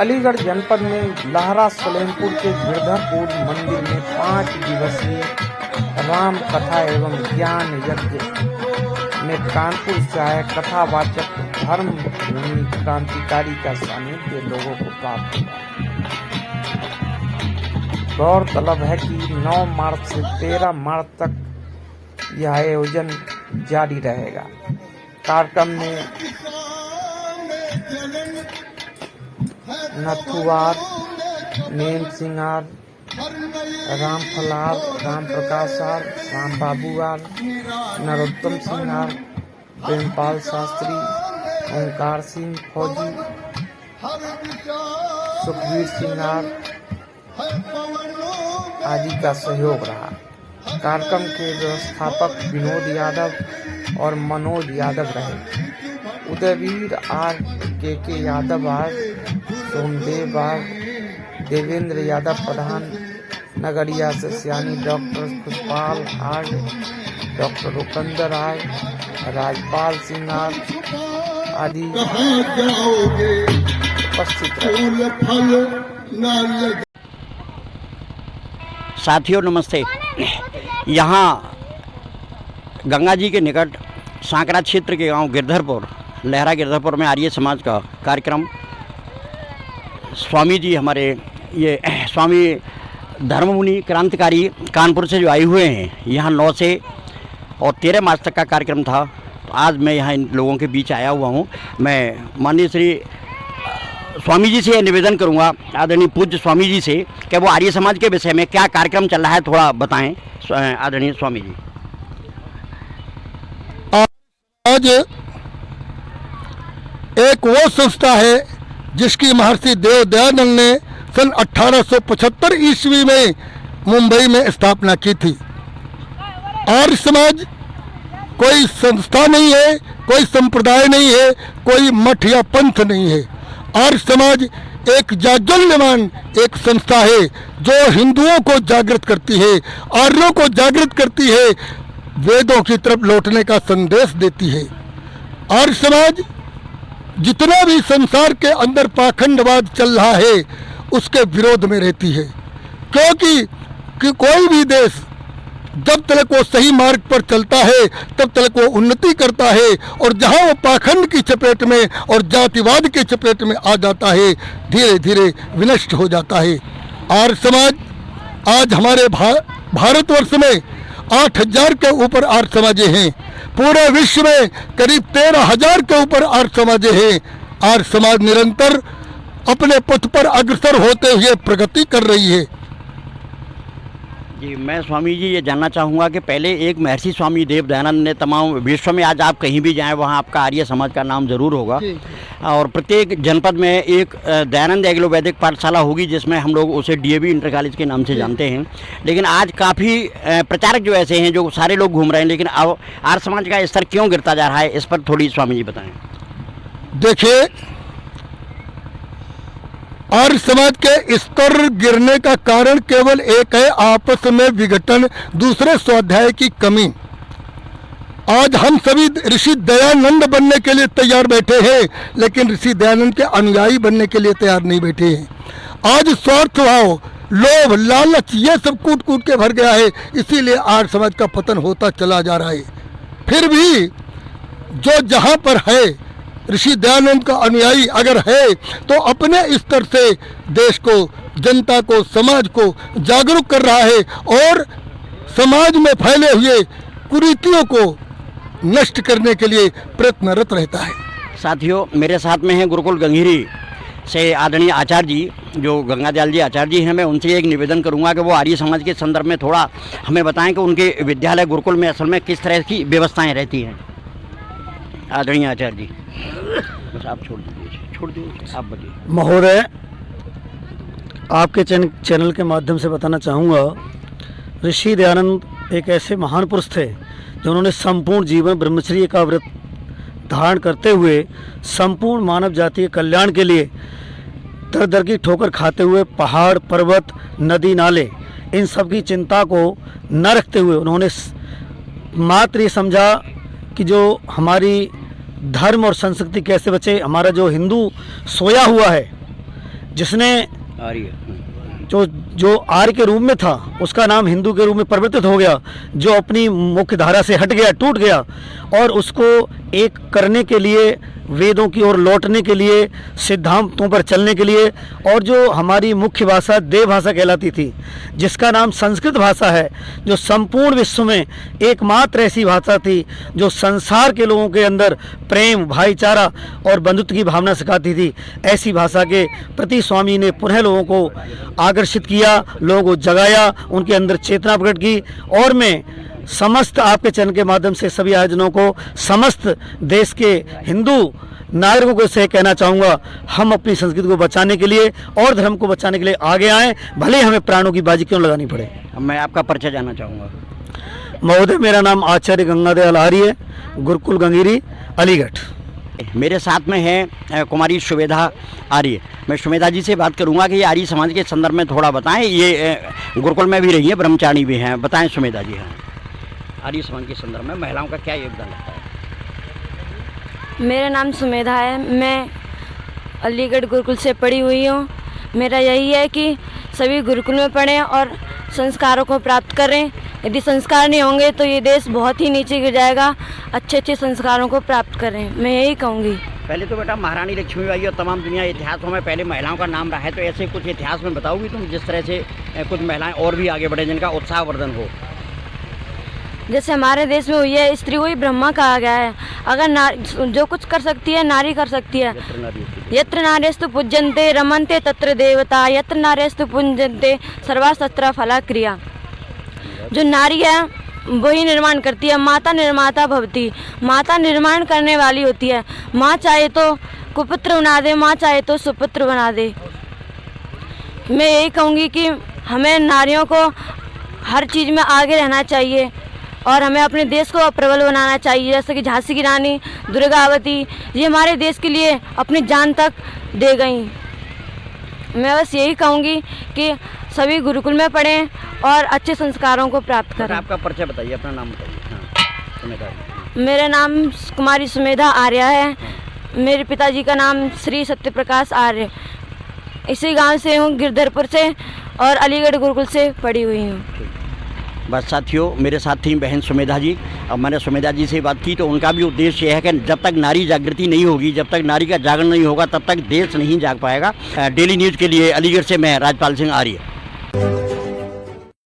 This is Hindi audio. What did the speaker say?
अलीगढ़ जनपद में लहरा सलेमपुर के गिरधरपुर मंदिर में 5 दिवसीय राम कथा एवं ज्ञान यज्ञ में कानपुर से आए कथावाचक धर्म भूमि क्रांतिकारी का सानिध्य लोगों को प्राप्त हुआ। गौरतलब है कि 9 मार्च से 13 मार्च तक यह आयोजन जारी रहेगा। कार्यक्रम में नथुवार, नेम सिंगार, राम फलार, राम प्रकाशार, राम बाबूआर, नरोत्तम सिंगार, प्रेमपाल शास्त्री, ओंकार सिंह फौजी, सुखवीर सिंगार आदि का सहयोग रहा। कार्यक्रम के व्यवस्थापक विनोद यादव और मनोज यादव रहे। उदयवीर आर, के यादव आर, सोमदेव आर, देवेंद्र यादव प्रधान, नगरिया से सियानी डॉक्टर खुशपाल आर, डॉक्टर रुकंदर आर, राजपाल सिंह आर आदि उपस्थित रहे। साथियों नमस्ते। यहाँ गंगा जी के निकट सांकरा क्षेत्र के गांव गिरधरपुर, लहरा गिरधरपुर में आर्य समाज का कार्यक्रम स्वामी जी हमारे ये स्वामी धर्ममुनि क्रांतिकारी कानपुर से जो आए हुए हैं, यहाँ 9 से और 13 मार्च तक का कार्यक्रम था। तो आज मैं यहाँ इन लोगों के बीच आया हुआ हूँ। मैं माननीय श्री स्वामी जी से यह निवेदन करूँगा, आदरणीय पूज्य स्वामी जी से, कि वो आर्य समाज के विषय में क्या कार्यक्रम चल रहा है थोड़ा बताएं आदरणीय स्वामी जी। आज एक वो संस्था है जिसकी महर्षि देव दयानंद ने सन 1875 ईस्वी में मुंबई में स्थापना की थी। आर्य समाज कोई संस्था नहीं है, कोई संप्रदाय नहीं है, कोई मठ या पंथ नहीं है। आर्य समाज एक जाज्वल्यमान एक संस्था है जो हिंदुओं को जागृत करती है, आर्यों को जागृत करती है, वेदों की तरफ लौटने का संदेश देती है। आर्य समाज जितना भी संसार के अंदर पाखंडवाद चल रहा है उसके विरोध में रहती है, क्योंकि कोई भी देश जब तक वो सही मार्ग पर चलता है तब तक वो उन्नति करता है, और जहाँ वो पाखंड की चपेट में और जातिवाद की चपेट में आ जाता है धीरे धीरे विनष्ट हो जाता है। आर्य समाज आज हमारे भारतवर्ष में 8000 के ऊपर आर्य समाजें हैं। पूरे विश्व में करीब 13,000 के ऊपर आर्य समाजें हैं। आर्य समाज निरंतर अपने पथ पर अग्रसर होते हुए प्रगति कर रही है। जी, मैं स्वामी जी ये जानना चाहूँगा कि पहले एक महर्षि स्वामी देव दयानंद ने तमाम विश्व में, आज आप कहीं भी जाएं वहाँ आपका आर्य समाज का नाम ज़रूर होगा, और प्रत्येक जनपद में एक दयानंद एग्लो वैदिक पाठशाला होगी जिसमें हम लोग उसे डीएवी इंटर कॉलेज के नाम से जानते हैं। लेकिन आज काफ़ी प्रचारक जो ऐसे हैं जो सारे लोग घूम रहे हैं, लेकिन अब आर्य समाज का स्तर क्यों गिरता जा रहा है, इस पर थोड़ी स्वामी जी बताएँ। देखिए, आर्य समाज के स्तर गिरने का कारण केवल एक है, आपस में विघटन, दूसरे स्वाध्याय की कमी। आज हम सभी ऋषि दयानंद बनने के लिए तैयार बैठे हैं, लेकिन ऋषि दयानंद के अनुयायी बनने के लिए तैयार नहीं बैठे हैं। आज स्वार्थ भाव, लोभ, लालच ये सब कूट कूट के भर गया है, इसीलिए आर्य समाज का पतन होता चला जा रहा है। फिर भी जो जहाँ पर है ऋषि दयानंद का अनुयायी अगर है तो अपने स्तर से देश को, जनता को, समाज को जागरूक कर रहा है और समाज में फैले हुए कुरीतियों को नष्ट करने के लिए प्रयत्नरत रहता है। साथियों, मेरे साथ में हैं गुरुकुल गंगीरी से आदरणीय आचार्य जी, जो गंगादयाल जी आचार्य जी हैं। मैं उनसे एक निवेदन करूंगा कि वो आर्य समाज के संदर्भ में थोड़ा हमें बताएं कि उनके विद्यालय गुरुकुल में असल में किस तरह की व्यवस्थाएँ रहती हैं। आदरणीय आचार्य जी, बस आप छोड़ दीजिए, आप बताइए। महोदय, आपके चैनल के माध्यम से बताना चाहूँगा, ऋषि दयानंद एक ऐसे महान पुरुष थे जिन्होंने संपूर्ण जीवन ब्रह्मचर्य का व्रत धारण करते हुए संपूर्ण मानव जाति के कल्याण के लिए दर दर की ठोकर खाते हुए पहाड़, पर्वत, नदी, नाले इन सब की चिंता को न रखते हुए उन्होंने मात्र ये समझा कि जो हमारी धर्म और संस्कृति कैसे बचे, हमारा जो हिंदू सोया हुआ है जिसने आर्य। जो आर्य के रूप में था उसका नाम हिंदू के रूप में परिवर्तित हो गया, जो अपनी मुख्य धारा से हट गया, टूट गया, और उसको एक करने के लिए, वेदों की ओर लौटने के लिए, सिद्धांतों पर चलने के लिए, और जो हमारी मुख्य भाषा देव भाषा कहलाती थी, जिसका नाम संस्कृत भाषा है, जो संपूर्ण विश्व में एकमात्र ऐसी भाषा थी जो संसार के लोगों के अंदर प्रेम, भाईचारा और बंधुत्व की भावना सिखाती थी, ऐसी भाषा के प्रति स्वामी ने पुनः लोगों को आकर्षित किया, लोगों को जगाया, उनके अंदर चेतना प्रकट की। और मैं समस्त आपके चैनल के माध्यम से सभी आयोजनों को, समस्त देश के हिंदू नागरिकों को से कहना चाहूँगा, हम अपनी संस्कृति को बचाने के लिए और धर्म को बचाने के लिए आगे आएँ, भले ही हमें प्राणों की बाजी क्यों लगानी पड़े। अब मैं आपका परिचय जानना चाहूँगा। महोदय, मेरा नाम आचार्य गंगादयाल आर्य, गुरुकुल गंगीरी, अलीगढ़। मेरे साथ में है कुमारी सुमेधा आर्य। मैं सुमेधा जी से बात करूंगा कि ये आर्य समाज के संदर्भ में थोड़ा बताएं। ये गुरुकुल में भी रही है, ब्रह्मचारी भी हैं, बताएं सुमेधा जी। हाँ, आर्य समाज के संदर्भ में महिलाओं का क्या योगदान लगता है? मेरा नाम सुमेधा है, मैं अलीगढ़ गुरुकुल से पढ़ी हुई हूँ। मेरा यही है कि सभी गुरुकुल में पढ़ें और संस्कारों को प्राप्त करें। यदि संस्कार नहीं होंगे तो ये देश बहुत ही नीचे गिर जाएगा। अच्छे अच्छे संस्कारों को प्राप्त करें, मैं यही कहूँगी। पहले तो बेटा महारानी लक्ष्मीबाई और तमाम दुनिया इतिहासों में पहले महिलाओं का नाम रहा है, तो ऐसे कुछ इतिहास में बताओगी तुम, जिस तरह से कुछ महिलाएं और भी आगे बढ़े, जिनका उत्साहवर्धन हो? जैसे हमारे देश में हुई है, स्त्री को ही ब्रह्मा कहा गया है। अगर जो कुछ कर सकती है नारी कर सकती है। यत्र नार्यस्तु पूज्यन्ते रमन्ते तत्र देवता, यत्र नार्यस्तु पूज्यन्ते सर्वास्तत्र फला क्रिया। जो नारी है वही निर्माण करती है, माता निर्माता भवती। माता निर्माण करने वाली होती है। माँ चाहे तो कुपुत्र बना दे, माँ चाहे तो सुपुत्र बना दे। मैं यही कहूँगी कि हमें नारियों को हर चीज़ में आगे रहना चाहिए और हमें अपने देश को प्रबल बनाना चाहिए। जैसे कि झांसी की रानी दुर्गावती, ये हमारे देश के लिए अपनी जान तक दे गई। मैं बस यही कहूँगी कि सभी गुरुकुल में पढ़ें और अच्छे संस्कारों को प्राप्त करें। आपका परिचय बताइए, अपना नाम बताइए। हाँ, सुमेधा। मेरा नाम कुमारी सुमेधा आर्य है। मेरे पिताजी का नाम श्री सत्यप्रकाश आर्य। इसी गांव से हूँ, गिरधरपुर से, और अलीगढ़ गुरुकुल से पढ़ी हुई हूँ। बस साथियों, मेरे साथ थी बहन सुमेधा जी। अब मैंने सुमेधा जी से बात की तो उनका भी उद्देश्य यह है कि जब तक नारी जागृति नहीं होगी, जब तक नारी का जागरण नहीं होगा, तब तक देश नहीं जाग पाएगा। डेली न्यूज़ के लिए अलीगढ़ से मैं राजपाल सिंह आर्य।